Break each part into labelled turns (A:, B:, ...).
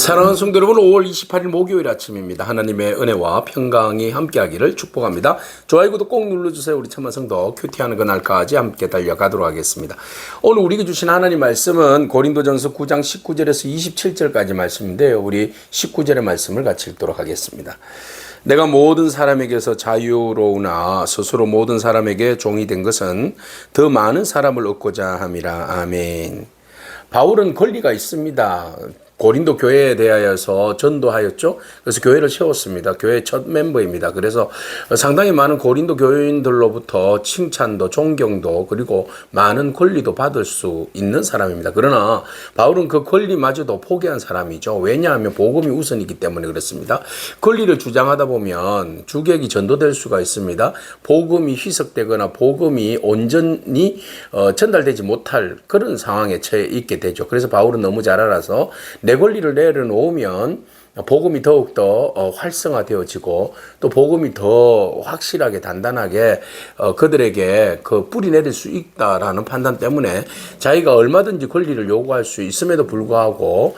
A: 사랑하는 성도 여러분, 5월 28일 목요일 아침입니다. 하나님의 은혜와 평강이 함께하기를 축복합니다. 좋아요, 구독 꼭 눌러주세요. 우리 천만 성도 큐티하는 그날까지 함께 달려가도록 하겠습니다. 오늘 우리에게 주신 하나님 말씀은 고린도전서 9장 19절에서 27절까지 말씀인데요. 우리 19절의 말씀을 같이 읽도록 하겠습니다. 내가 모든 사람에게서 자유로우나 스스로 모든 사람에게 종이 된 것은 더 많은 사람을 얻고자 함이라. 아멘. 바울은 권리가 있습니다. 고린도 교회에 대하여서 전도하였죠. 그래서 교회를 세웠습니다. 교회 첫 멤버입니다. 그래서 상당히 많은 고린도 교인들로부터 칭찬도 존경도 그리고 많은 권리도 받을 수 있는 사람입니다. 그러나 바울은 그 권리마저도 포기한 사람이죠. 왜냐하면 복음이 우선이기 때문에 그렇습니다. 권리를 주장하다 보면 주객이 전도될 수가 있습니다. 복음이 희석되거나 복음이 온전히 전달되지 못할 그런 상황에 처해 있게 되죠. 그래서 바울은 너무 잘 알아서 내 권리를 내려놓으면 복음이 더욱더 활성화되어지고 또 복음이 더 확실하게 단단하게 그들에게 그 뿌리 내릴 수 있다라는 판단 때문에 자기가 얼마든지 권리를 요구할 수 있음에도 불구하고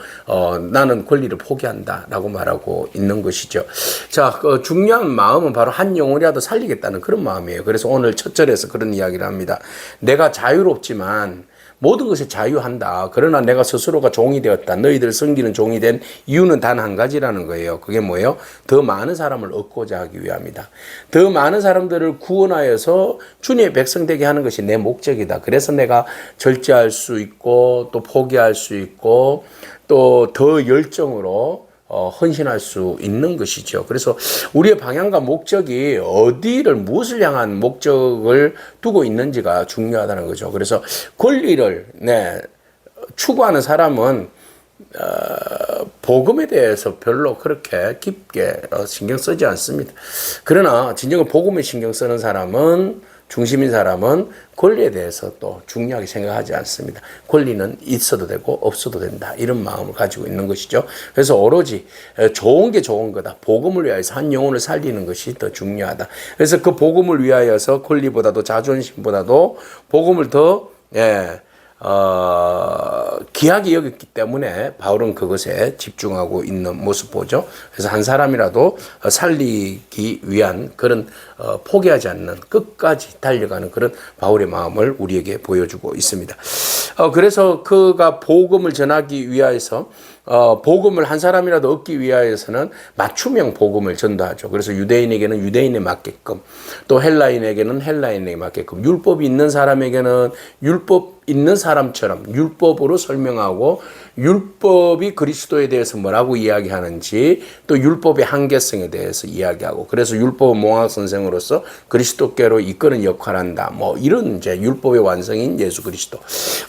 A: 나는 권리를 포기한다라고 말하고 있는 것이죠. 자, 중요한 마음은 바로 한 영혼이라도 살리겠다는 그런 마음이에요. 그래서 오늘 첫 절에서 그런 이야기를 합니다. 내가 자유롭지만 모든 것에 자유한다. 그러나 내가 스스로가 종이 되었다. 너희들 섬기는 종이 된 이유는 단 한 가지라는 거예요. 그게 뭐예요? 더 많은 사람을 얻고자 하기 위함이다. 더 많은 사람들을 구원하여서 주님의 백성 되게 하는 것이 내 목적이다. 그래서 내가 절제할 수 있고 또 포기할 수 있고 또 더 열정으로 헌신할 수 있는 것이죠. 그래서 우리의 방향과 목적이 어디를 무엇을 향한 목적을 두고 있는지가 중요하다는 거죠. 그래서 권리를 추구하는 사람은 복음에 대해서 별로 그렇게 깊게 신경 쓰지 않습니다. 그러나 진정한 복음에 신경 쓰는 사람은 중심인 사람은 권리에 대해서 또 중요하게 생각하지 않습니다. 권리는 있어도 되고 없어도 된다. 이런 마음을 가지고 있는 것이죠. 그래서 오로지 좋은 게 좋은 거다. 복음을 위하여서 한 영혼을 살리는 것이 더 중요하다. 그래서 그 복음을 위하여서 권리보다도 자존심보다도 복음을 더 귀하게 여겼기 때문에 바울은 그것에 집중하고 있는 모습 보죠. 그래서 한 사람이라도 살리기 위한 그런 포기하지 않는 끝까지 달려가는 그런 바울의 마음을 우리에게 보여주고 있습니다. 그래서 그가 복음을 전하기 위하여서 복음을 한 사람이라도 얻기 위하여서는 맞춤형 복음을 전도하죠. 그래서 유대인에게는 유대인에 맞게끔 또 헬라인에게는 헬라인에게 맞게끔 율법이 있는 사람에게는 율법 있는 사람처럼 율법으로 설명하고 율법이 그리스도에 대해서 뭐라고 이야기하는지 또 율법의 한계성에 대해서 이야기하고 그래서 율법 몽학 선생으로서 그리스도께로 이끄는 역할을 한다. 뭐 이런 이제 율법의 완성인 예수 그리스도.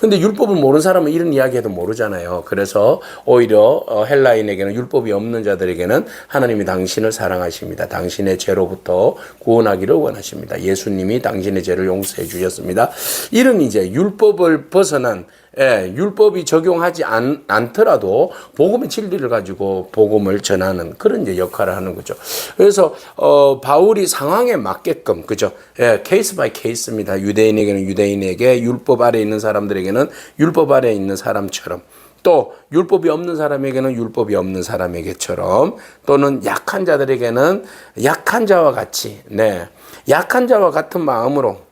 A: 근데 율법을 모르는 사람은 이런 이야기해도 모르잖아요. 그래서 오히려 헬라인에게는 율법이 없는 자들에게는 하나님이 당신을 사랑하십니다. 당신의 죄로부터 구원하기를 원하십니다. 예수님이 당신의 죄를 용서해 주셨습니다. 이런 이제 율법을 벗어난 율법이 적용하지 않더라도 복음의 진리를 가지고 복음을 전하는 그런 이제 역할을 하는 거죠. 그래서 바울이 상황에 맞게끔 그죠? 케이스 바이 케이스입니다. 유대인에게는 유대인에게 율법 아래 있는 사람들에게는 율법 아래 있는 사람처럼 또 율법이 없는 사람에게는 율법이 없는 사람에게처럼 또는 약한 자들에게는 약한 자와 같이 약한 자와 같은 마음으로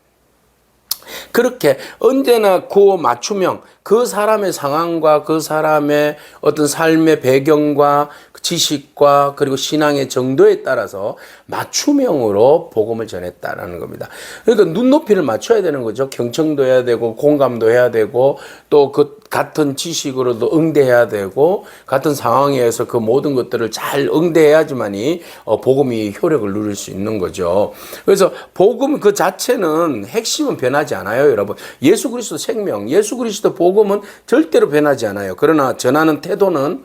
A: 그렇게 언제나 그 맞춤형 그 사람의 상황과 그 사람의 어떤 삶의 배경과 지식과 그리고 신앙의 정도에 따라서 맞춤형으로 복음을 전했다라는 겁니다. 그러니까 눈높이를 맞춰야 되는 거죠. 경청도 해야 되고 공감도 해야 되고 또 그 같은 지식으로도 응대해야 되고 같은 상황에서 그 모든 것들을 잘 응대해야지만이 복음이 효력을 누릴 수 있는 거죠. 그래서 복음 그 자체는 핵심은 변하지 않아요, 여러분. 예수 그리스도 생명, 예수 그리스도 복음은 절대로 변하지 않아요. 그러나 전하는 태도는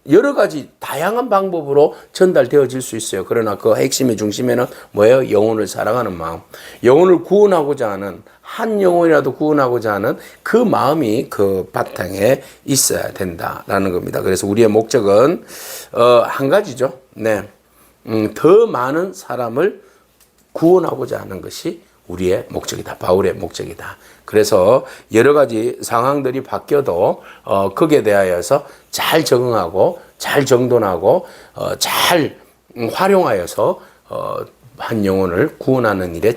A: 여러 가지 다양한 방법으로 전달되어질 수 있어요. 그러나 그 핵심의 중심에는 뭐예요? 영혼을 사랑하는 마음. 영혼을 구원하고자 하는 한 영혼이라도 구원하고자 하는 그 마음이 그 바탕에 있어야 된다라는 겁니다. 그래서 우리의 목적은 한 가지죠. 더 많은 사람을 구원하고자 하는 것이 우리의 목적이다. 바울의 목적이다. 그래서 여러 가지 상황들이 바뀌어도 거기에 대하여서 잘 적응하고 잘 정돈하고 잘 활용하여서 한 영혼을 구원하는 일에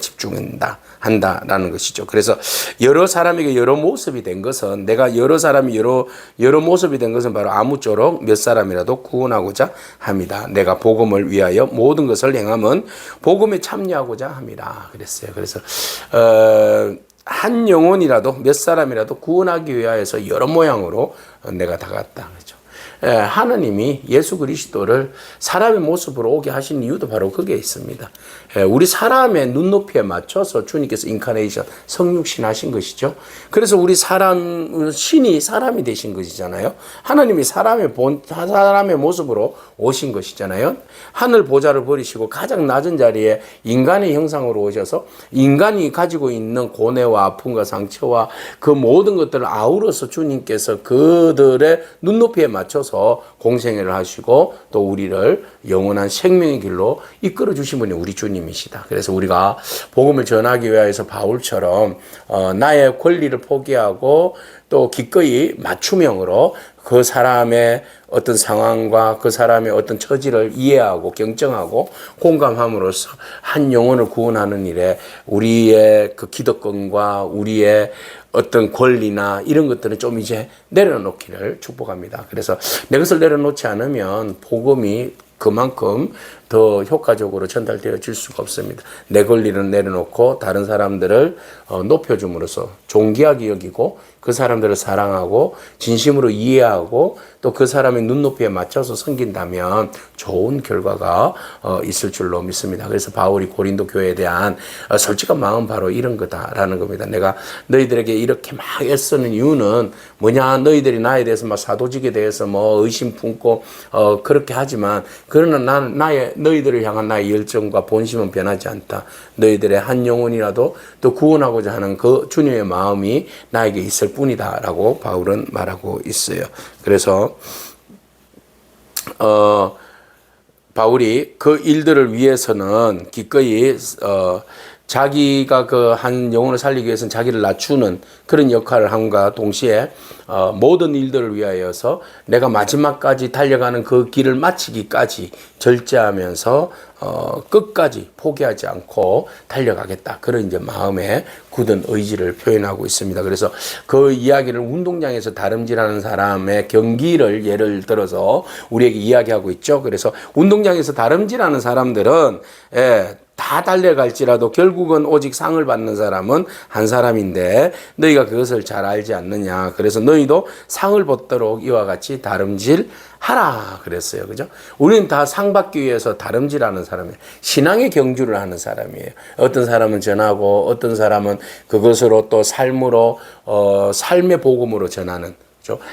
A: 한다라는 것이죠. 그래서 여러 사람에게 여러 모습이 된 것은 내가 여러 사람이 여러 모습이 된 것은 바로 아무쪼록 몇 사람이라도 구원하고자 합니다. 내가 복음을 위하여 모든 것을 행함은 복음에 참여하고자 합니다. 그랬어요. 그래서 한 영혼이라도 몇 사람이라도 구원하기 위하여서 여러 모양으로 내가 다갔다. 그렇죠. 하느님이 예수 그리스도를 사람의 모습으로 오게 하신 이유도 바로 거기에 있습니다. 우리 사람의 눈높이에 맞춰서 주님께서 인카네이션, 성육신 하신 것이죠. 그래서 우리 신이 사람이 되신 것이잖아요. 하나님이 사람의 모습으로 오신 것이잖아요. 하늘 보좌를 버리시고 가장 낮은 자리에 인간의 형상으로 오셔서 인간이 가지고 있는 고뇌와 아픔과 상처와 그 모든 것들을 아우러서 주님께서 그들의 눈높이에 맞춰서 공생애를 하시고 또 우리를 영원한 생명의 길로 이끌어 주신 분이 우리 주님이시다. 그래서 우리가 복음을 전하기 위해서 바울처럼 나의 권리를 포기하고 또 기꺼이 맞춤형으로 그 사람의 어떤 상황과 그 사람의 어떤 처지를 이해하고 경청하고 공감함으로써 한 영혼을 구원하는 일에 우리의 그 기득권과 우리의 어떤 권리나 이런 것들은 좀 이제 내려놓기를 축복합니다. 그래서 내 것을 내려놓지 않으면 복음이 그만큼 더 효과적으로 전달되어질 수가 없습니다. 내 권리를 내려놓고 다른 사람들을 높여줌으로써 존귀하게 여기고 그 사람들을 사랑하고 진심으로 이해하고 또 그 사람의 눈높이에 맞춰서 섬긴다면 좋은 결과가 있을 줄로 믿습니다. 그래서 바울이 고린도 교회에 대한 솔직한 마음 바로 이런 거다라는 겁니다. 내가 너희들에게 이렇게 막 애쓰는 이유는 뭐냐, 너희들이 나에 대해서 막 사도직에 대해서 뭐 의심 품고 그렇게 하지만 그러나 나는 너희들을 향한 나의 열정과 본심은 변하지 않다. 너희들의 한 영혼이라도 더 구원하고자 하는 그 주님의 마음이 나에게 있을 뿐이다라고 바울은 말하고 있어요. 그래서 바울이 그 일들을 위해서는 기꺼이 자기가 그 한 영혼을 살리기 위해서는 자기를 낮추는 그런 역할을 함과 동시에 모든 일들을 위하여서 내가 마지막까지 달려가는 그 길을 마치기까지 절제하면서 끝까지 포기하지 않고 달려가겠다. 그런 이제 마음의 굳은 의지를 표현하고 있습니다. 그래서 그 이야기를 운동장에서 다름질하는 사람의 경기를 예를 들어서 우리에게 이야기하고 있죠. 그래서 운동장에서 다름질하는 사람들은 다 달려갈지라도 결국은 오직 상을 받는 사람은 한 사람인데 너희가 그것을 잘 알지 않느냐. 그래서 너희도 상을 받도록 이와 같이 다름질 하라 그랬어요. 그죠? 우리는 다 상 받기 위해서 다름질하는 사람이에요. 신앙의 경주를 하는 사람이에요. 어떤 사람은 전하고 어떤 사람은 그것으로 또 삶으로 삶의 복음으로 전하는,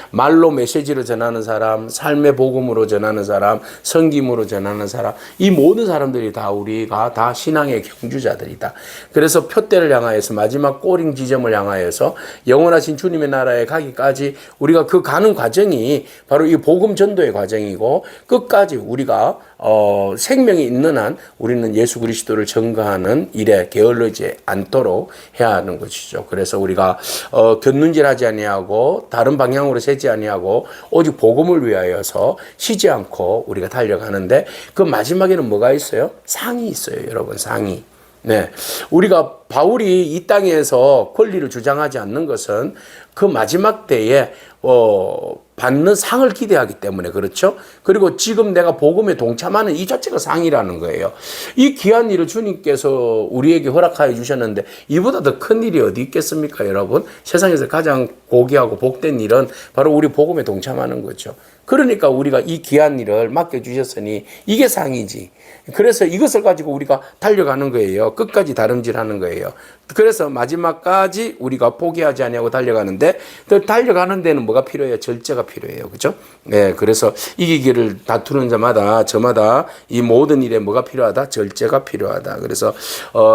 A: 말로 메시지로 전하는 사람, 삶의 복음으로 전하는 사람, 섬김으로 전하는 사람, 이 모든 사람들이 다 우리가 다 신앙의 경주자들이다. 그래서 표대를 향하여서 마지막 꼬링 지점을 향하여서 영원하신 주님의 나라에 가기까지 우리가 그 가는 과정이 바로 이 복음 전도의 과정이고 끝까지 우리가 생명이 있는 한 우리는 예수 그리스도를 증거하는 일에 게을르지 않도록 해야 하는 것이죠. 그래서 우리가 곁눈질하지 아니하고 다른 방향으로 새지 아니하고 오직 복음을 위하여서 쉬지 않고 우리가 달려가는데 그 마지막에는 뭐가 있어요? 상이 있어요, 여러분. 상이. 네, 우리가 바울이 이 땅에서 권리를 주장하지 않는 것은 그 마지막 때에 받는 상을 기대하기 때문에 그렇죠. 그리고 지금 내가 복음에 동참하는 이 자체가 상이라는 거예요. 이 귀한 일을 주님께서 우리에게 허락하여 주셨는데 이보다 더 큰 일이 어디 있겠습니까, 여러분? 세상에서 가장 고귀하고 복된 일은 바로 우리 복음에 동참하는 거죠. 그러니까 우리가 이 귀한 일을 맡겨주셨으니 이게 상이지. 그래서 이것을 가지고 우리가 달려가는 거예요. 끝까지 다름질하는 거예요. 그래서 마지막까지 우리가 포기하지 아니하고 달려가는데 또 달려가는 데는 뭐가 필요해요? 절제가 필요해요. 그죠? 네, 그래서 이기기를 다투는 자마다 저마다 이 모든 일에 뭐가 필요하다? 절제가 필요하다. 그래서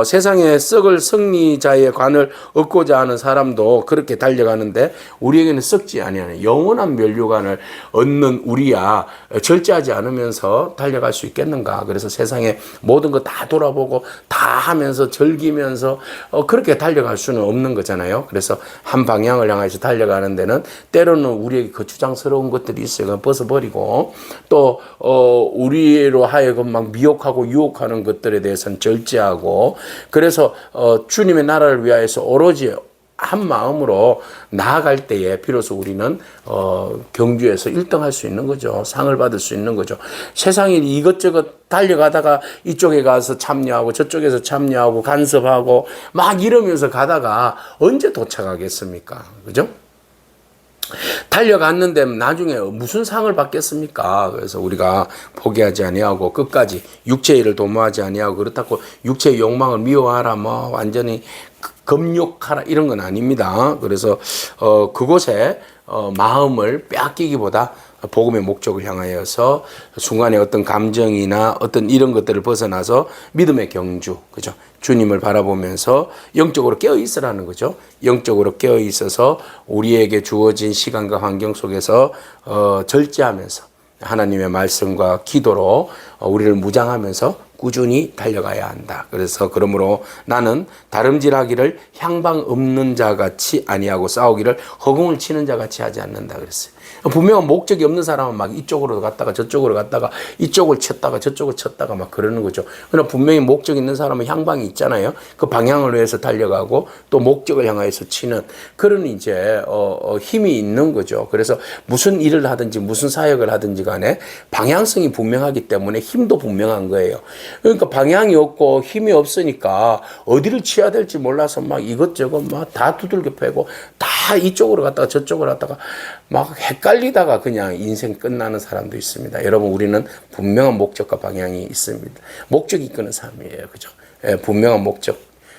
A: 세상에 썩을 승리자의 관을 얻고자 하는 사람도 그렇게 달려가는데 우리에게는 썩지 아니하는 영원한 면류관을 얻는 우리야 절제하지 않으면서 달려갈 수 있겠는가? 그래서 세상에 모든 거 다 돌아보고 다 하면서 즐기면서 그렇게 달려갈 수는 없는 거잖아요. 그래서 한 방향을 향해서 달려가는 데는 때로는 우리에게 거추장스러운 것들이 있어요. 벗어버리고 또 우리로 하여금 막 미혹하고 유혹하는 것들에 대해서는 절제하고 그래서 주님의 나라를 위하여서 오로지 한 마음으로 나아갈 때에 비로소 우리는 경주에서 1등 할 수 있는 거죠. 상을 받을 수 있는 거죠. 세상에 이것저것 달려가다가 이쪽에 가서 참여하고 저쪽에서 참여하고 간섭하고 막 이러면서 가다가 언제 도착하겠습니까? 그죠? 달려갔는데 나중에 무슨 상을 받겠습니까? 그래서 우리가 포기하지 아니하고 끝까지 육체의 일을 도모하지 아니하고 그렇다고 육체의 욕망을 미워하라 뭐 완전히 금욕하라 이런 건 아닙니다. 그래서 그곳에 마음을 빼앗기기보다 복음의 목적을 향하여서 순간에 어떤 감정이나 어떤 이런 것들을 벗어나서 믿음의 경주, 그죠? 주님을 바라보면서 영적으로 깨어 있으라는 거죠. 영적으로 깨어 있어서 우리에게 주어진 시간과 환경 속에서 절제하면서 하나님의 말씀과 기도로 우리를 무장하면서 꾸준히 달려가야 한다. 그래서 그러므로 나는 다름질하기를 향방 없는 자같이 아니하고 싸우기를 허공을 치는 자같이 하지 않는다 그랬어요. 분명한 목적이 없는 사람은 막 이쪽으로 갔다가 저쪽으로 갔다가 이쪽을 쳤다가 저쪽을 쳤다가 막 그러는 거죠. 그러나 분명히 목적 있는 사람은 향방이 있잖아요. 그 방향을 위해서 달려가고 또 목적을 향하여서 치는 그런 이제 힘이 있는 거죠. 그래서 무슨 일을 하든지 무슨 사역을 하든지 간에 방향성이 분명하기 때문에 힘도 분명한 거예요. 그러니까 방향이 없고 힘이 없으니까 어디를 치야 될지 몰라서 막 이것저것 막 다 두들겨 패고 다 이쪽으로 갔다가 저쪽으로 갔다가 막 헷갈리다가 그냥 인생 끝나는 사람도 있습니다. 여러분 우리는 분명한 목적과 방향이 있습니다. 목적이 이끄는 삶이에요. 그죠? 예, 분명한 목적.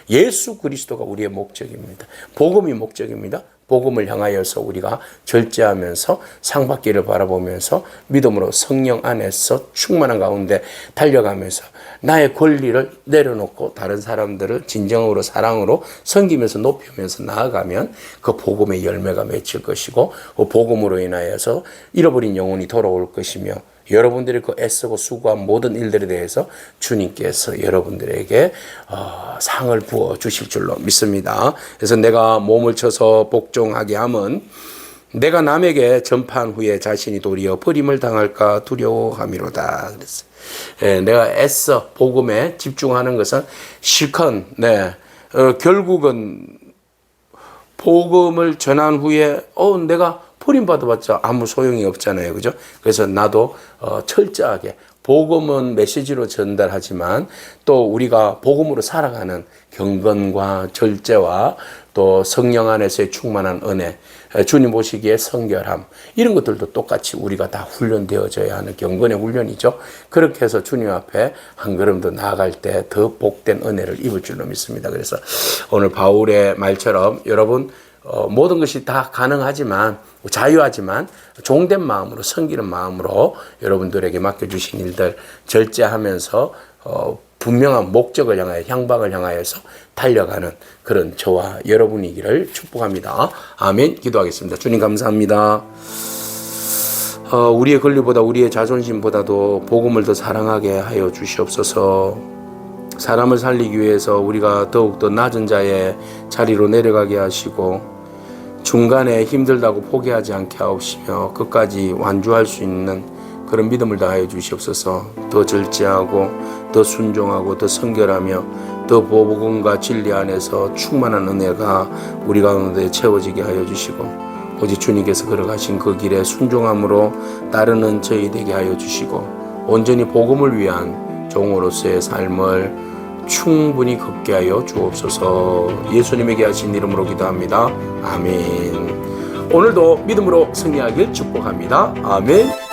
A: 예수 그리스도가 우리의 목적입니다. 복음이 목적입니다. 복음을 향하여서 우리가 절제하면서 상받기를 바라보면서 믿음으로 성령 안에서 충만한 가운데 달려가면서 나의 권리를 내려놓고 다른 사람들을 진정으로 사랑으로 섬기면서 높이면서 나아가면 그 복음의 열매가 맺힐 것이고 그 복음으로 인하여서 잃어버린 영혼이 돌아올 것이며 여러분들이 그 애쓰고 수고한 모든 일들에 대해서 주님께서 여러분들에게 상을 부어 주실 줄로 믿습니다. 그래서 내가 몸을 쳐서 복종하게 함은 내가 남에게 전파한 후에 자신이 도리어 버림을 당할까 두려워함이로다. 그랬어요. 예, 내가 애써 복음에 집중하는 것은 실컷 결국은 복음을 전한 후에 내가 버림받아봤자 아무 소용이 없잖아요. 그죠? 그래서 나도 철저하게 복음은 메시지로 전달하지만 또 우리가 복음으로 살아가는 경건과 절제와 또 성령 안에서의 충만한 은혜, 주님 보시기에 성결함 이런 것들도 똑같이 우리가 다 훈련되어져야 하는 경건의 훈련이죠. 그렇게 해서 주님 앞에 한 걸음 더 나아갈 때 더 복된 은혜를 입을 줄로 믿습니다. 그래서 오늘 바울의 말처럼 여러분 모든 것이 다 가능하지만 자유하지만 종된 마음으로 섬기는 마음으로 여러분들에게 맡겨주신 일들 절제하면서 분명한 목적을 향하여 향방을 향하여서 달려가는 그런 저와 여러분이기를 축복합니다. 아멘. 기도하겠습니다. 주님 감사합니다. 우리의 권리보다 우리의 자존심보다도 복음을 더 사랑하게 하여 주시옵소서. 사람을 살리기 위해서 우리가 더욱더 낮은 자의 자리로 내려가게 하시고 중간에 힘들다고 포기하지 않게 하옵시며 끝까지 완주할 수 있는 그런 믿음을 다하여 주시옵소서. 더 절제하고 더 순종하고 더 성결하며 더 복음과 진리 안에서 충만한 은혜가 우리 가운데 채워지게 하여 주시고 오직 주님께서 걸어가신 그 길에 순종함으로 따르는 저희 되게 하여 주시고 온전히 복음을 위한 종으로서의 삶을 충분히 걷게 하여 주옵소서. 예수님에게 하신 이름으로 기도합니다. 아멘. 오늘도 믿음으로 승리하길 축복합니다. 아멘.